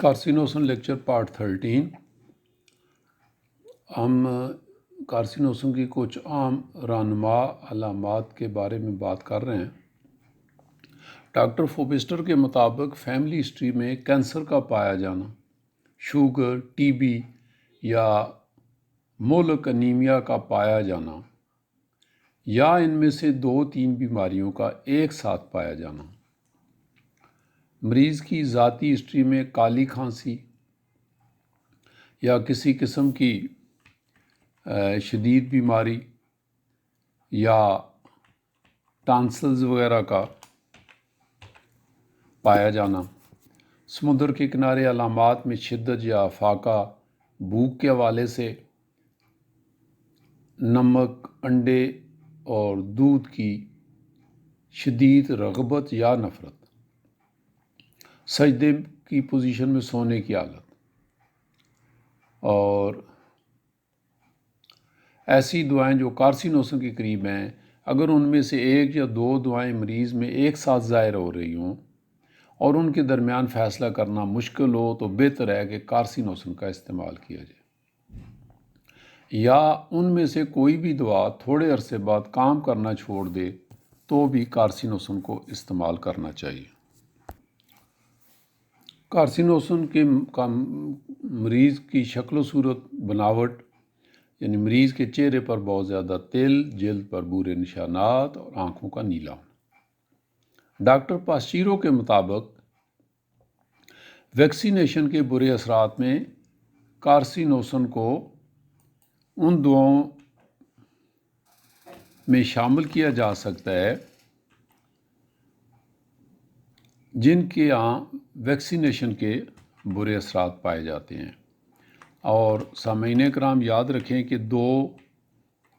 کارسینوسن lecture part 13۔ ہم کارسینوسن کی کچھ عام رہنما علامات کے بارے میں بات کر رہے ہیں۔ ڈاکٹر فوبسٹر کے مطابق فیملی ہسٹری میں کینسر کا پایا جانا، شوگر، ٹی بی یا مولک انیمیا کا پایا جانا، یا ان میں سے 2-3 بیماریوں کا ایک ساتھ پایا جانا، مریض کی ذاتی ہسٹری میں کالی کھانسی یا کسی قسم کی شدید بیماری یا ٹانسلز وغیرہ کا پایا جانا، سمندر کے کنارے علامات میں شدت یا افاقہ، بھوک کے حوالے سے نمک، انڈے اور دودھ کی شدید رغبت یا نفرت، سجدے کی پوزیشن میں سونے کی حالت، اور ایسی دعائیں جو کارسینوسن کے قریب ہیں، اگر ان میں سے 1 یا 2 دعائیں مریض میں ایک ساتھ ظاہر ہو رہی ہوں اور ان کے درمیان فیصلہ کرنا مشکل ہو تو بہتر ہے کہ کارسینوسن کا استعمال کیا جائے، یا ان میں سے کوئی بھی دوا تھوڑے عرصے بعد کام کرنا چھوڑ دے تو بھی کارسینوسن کو استعمال کرنا چاہیے۔ کارسینوسن کے مریض کی شکل و صورت، بناوٹ، یعنی مریض کے چہرے پر بہت زیادہ تل، جلد پر بھورے نشانات اور آنکھوں کا نیلا ہونا۔ ڈاکٹر پاسچیرو کے مطابق ویکسینیشن کے برے اثرات میں کارسینوسن کو ان دواؤں میں شامل کیا جا سکتا ہے جن کے یہاں ویکسینیشن کے برے اثرات پائے جاتے ہیں، اور سامعین کرام یاد رکھیں کہ 2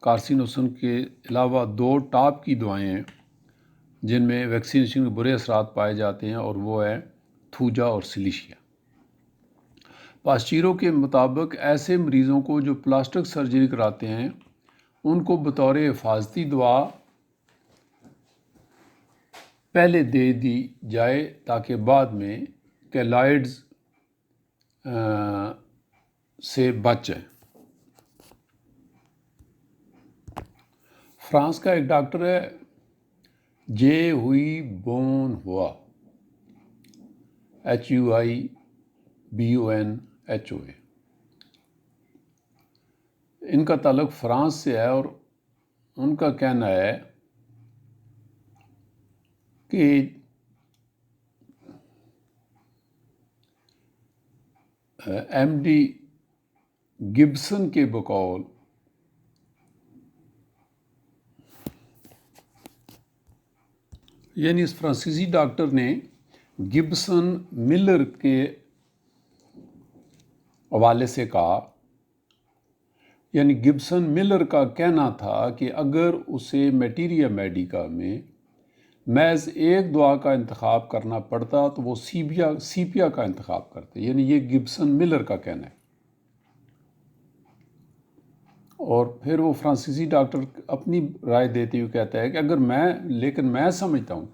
کارسینوسن کے علاوہ 2 ٹاپ کی دوائیں ہیں جن میں ویکسینیشن کے برے اثرات پائے جاتے ہیں، اور وہ ہے تھوجا اور سلیشیا۔ پاسچیرو کے مطابق ایسے مریضوں کو جو پلاسٹک سرجری کراتے ہیں ان کو بطور حفاظتی دعا پہلے دے دی جائے تاکہ بعد میں کیلائڈز سے بچ جائیں۔ فرانس کا ایک ڈاکٹر ہے، جے ہوئی بون ہوا، HUIBONHOA۔ ان کا تعلق فرانس سے ہے، اور ان کا کہنا ہے کہ MD گبسن کے بقول یعنی اس فرانسیسی ڈاکٹر نے گبسن ملر کے حوالے سے کہا، یعنی گبسن ملر کا کہنا تھا کہ اگر اسے میٹیریا میڈیکا میں محض ایک دعا کا انتخاب کرنا پڑتا تو وہ سیپیا کا انتخاب کرتے، یعنی یہ گبسن ملر کا کہنا ہے۔ اور پھر وہ فرانسیسی ڈاکٹر اپنی رائے دیتے ہوئے کہتا ہے کہ لیکن میں سمجھتا ہوں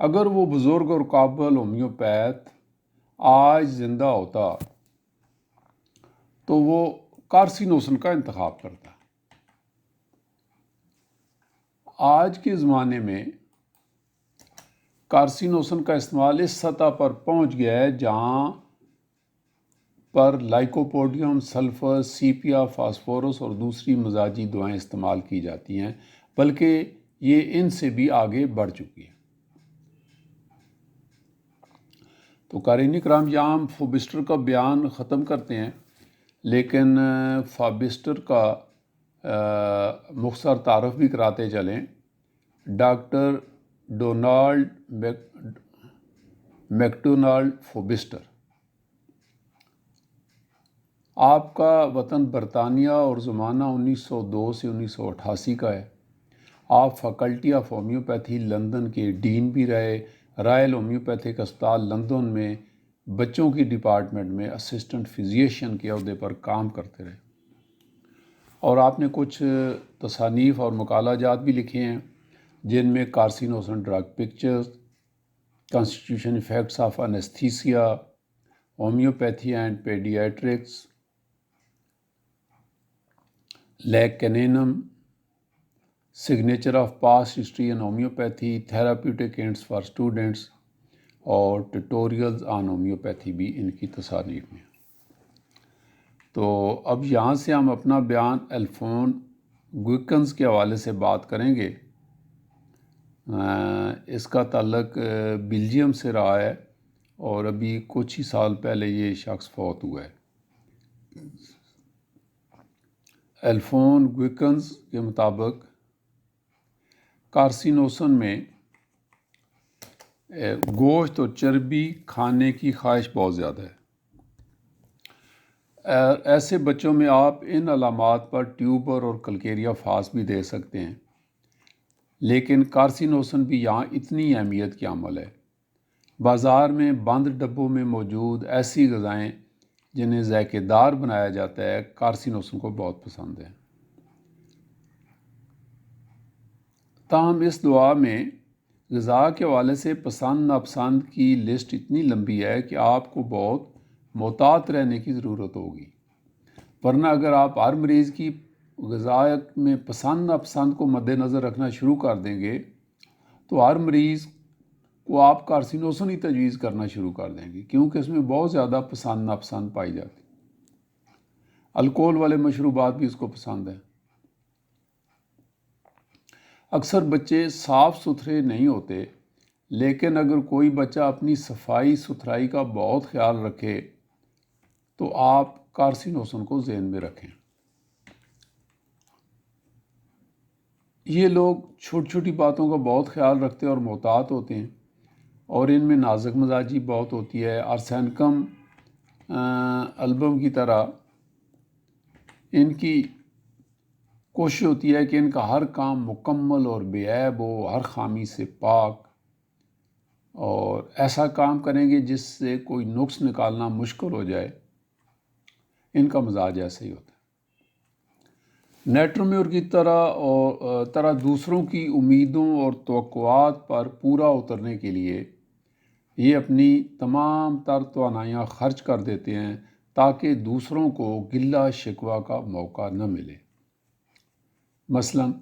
اگر وہ بزرگ اور قابل ہومیوپیتھ آج زندہ ہوتا تو وہ کارسینوسن کا انتخاب کرتا۔ آج کے زمانے میں کارسینوسن کا استعمال اس سطح پر پہنچ گیا ہے جہاں پر لائکوپوڈیم، سلفر، سیپیا، فاسفورس اور دوسری مزاجی دعائیں استعمال کی جاتی ہیں، بلکہ یہ ان سے بھی آگے بڑھ چکی ہے۔ تو قارئین کرام، یہاں ہم فوبسٹر کا بیان ختم کرتے ہیں، لیکن فوبسٹر کا مختصر تعارف بھی کراتے چلیں۔ ڈاکٹر ڈونالڈ میکڈونالڈ فوبسٹر، آپ کا وطن برطانیہ اور زمانہ 1902 سے 1988 کا ہے۔ آپ فیکلٹی آف ہومیوپیتھی لندن کے ڈین بھی رہے، رائل ہومیوپیتھک اسپتال لندن میں بچوں کی ڈپارٹمنٹ میں اسسٹنٹ فزیشین کے عہدے پر کام کرتے رہے، اور آپ نے کچھ تصانیف اور مقالہ جات بھی لکھے ہیں جن میں carcinosin drug pictures, constitution effects of anaesthesia, homeopathy and paediatrics, lac caninum, signature of past history in homeopathy, therapeutic hints for students اور ٹیوٹوریلز آن ہومیوپیتھی بھی ان کی تصانیف میں۔ تو اب یہاں سے ہم اپنا بیان ایلفون گوئکنز کے حوالے سے بات کریں گے۔ اس کا تعلق بیلجیم سے رہا ہے اور ابھی کچھ ہی سال پہلے یہ شخص فوت ہوا ہے۔ ایلفون گوئکنز کے مطابق کارسینوسن میں گوشت اور چربی کھانے کی خواہش بہت زیادہ ہے۔ ایسے بچوں میں آپ ان علامات پر ٹیوبر اور کلکیریا فاس بھی دے سکتے ہیں، لیکن کارسینوسن بھی یہاں اتنی اہمیت کی عامل ہے۔ بازار میں بند ڈبوں میں موجود ایسی غذائیں جنہیں ذائقہ دار بنایا جاتا ہے کارسینوسن کو بہت پسند ہے۔ تاہم اس دعا میں غذا کے حوالے سے پسند ناپسند کی لسٹ اتنی لمبی ہے کہ آپ کو بہت محتاط رہنے کی ضرورت ہوگی، ورنہ اگر آپ ہر مریض کی غذا میں پسند ناپسند کو مد نظر رکھنا شروع کر دیں گے تو ہر مریض کو آپ کارسینوسن ہی تجویز کرنا شروع کر دیں گے، کیونکہ اس میں بہت زیادہ پسند ناپسند پائی جاتی۔ الکوہل والے مشروبات بھی اس کو پسند ہیں۔ اکثر بچے صاف ستھرے نہیں ہوتے، لیکن اگر کوئی بچہ اپنی صفائی ستھرائی کا بہت خیال رکھے تو آپ کارسینوسن کو ذہن میں رکھیں۔ یہ لوگ چھوٹی چھوٹی باتوں کا بہت خیال رکھتے اور محتاط ہوتے ہیں، اور ان میں نازک مزاجی بہت ہوتی ہے۔ ارسینکم البم کی طرح ان کی کوشش ہوتی ہے کہ ان کا ہر کام مکمل اور بے عیب ہو، ہر خامی سے پاک، اور ایسا کام کریں گے جس سے کوئی نقص نکالنا مشکل ہو جائے۔ ان کا مزاج ایسا ہی ہوتا ہے۔ نیٹرومیور کی طرح دوسروں کی امیدوں اور توقعات پر پورا اترنے کے لیے یہ اپنی تمام تر توانائیاں خرچ کر دیتے ہیں تاکہ دوسروں کو گلہ شکوہ کا موقع نہ ملے۔ مثلاً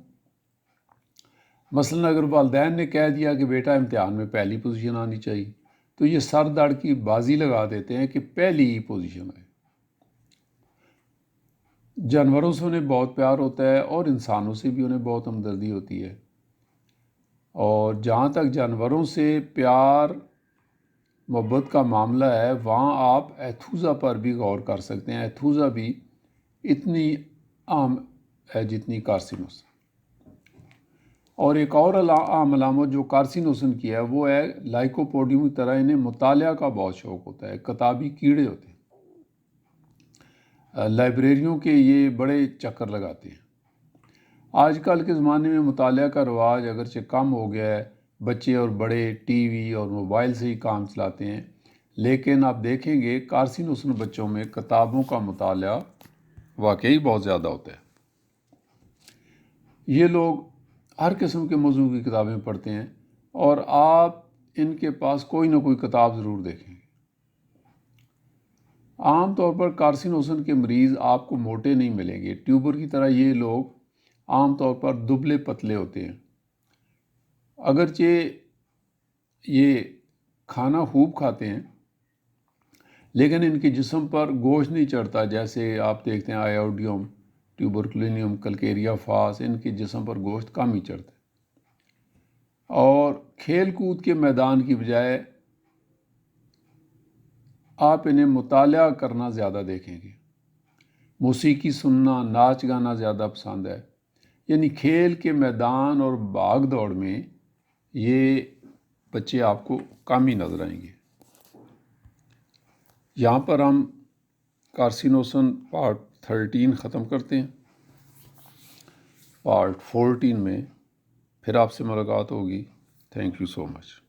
اگر والدین نے کہہ دیا کہ بیٹا امتحان میں پہلی پوزیشن آنی چاہیے، تو یہ سر دڑ کی بازی لگا دیتے ہیں کہ پہلی ہی پوزیشن آئے۔ جانوروں سے انہیں بہت پیار ہوتا ہے اور انسانوں سے بھی انہیں بہت ہمدردی ہوتی ہے، اور جہاں تک جانوروں سے پیار محبت کا معاملہ ہے وہاں آپ ایتھوزا پر بھی غور کر سکتے ہیں۔ ایتھوزا بھی اتنی عام ہے جتنی کارسینوسن۔ اور ایک اور عام علامت جو کارسینوسن کی ہے وہ ہے لائکوپوڈیم کی طرح انہیں مطالعہ کا بہت شوق ہوتا ہے، کتابی کیڑے ہوتے ہیں۔ لائبریریوں کے یہ بڑے چکر لگاتے ہیں۔ آج کل کے زمانے میں مطالعہ کا رواج اگرچہ کم ہو گیا ہے، بچے اور بڑے ٹی وی اور موبائل سے ہی کام چلاتے ہیں، لیکن آپ دیکھیں گے کارسینوسن بچوں میں کتابوں کا مطالعہ واقعی بہت زیادہ ہوتا ہے۔ یہ لوگ ہر قسم کے موضوع کی کتابیں پڑھتے ہیں، اور آپ ان کے پاس کوئی نہ کوئی کتاب ضرور دیکھیں گے۔ عام طور پر کارسینوسن کے مریض آپ کو موٹے نہیں ملیں گے۔ ٹیوبر کی طرح یہ لوگ عام طور پر دبلے پتلے ہوتے ہیں۔ اگرچہ یہ کھانا خوب کھاتے ہیں، لیکن ان کے جسم پر گوشت نہیں چڑھتا، جیسے آپ دیکھتے ہیں آئیوڈیم، ٹیوبرکلینیم، کلکیریا فاس، ان کے جسم پر گوشت کم ہی چڑھتا ہے۔ اور کھیل کود کے میدان کی بجائے آپ انہیں مطالعہ کرنا زیادہ دیکھیں گے۔ موسیقی سننا، ناچ گانا زیادہ پسند ہے، یعنی کھیل کے میدان اور بھاگ دوڑ میں یہ بچے آپ کو کم ہی نظر آئیں گے۔ یہاں پر ہم کارسینوسن پارٹ 13 ختم کرتے ہیں۔ پارٹ 14 میں پھر آپ سے ملاقات ہوگی۔ Thank you so much.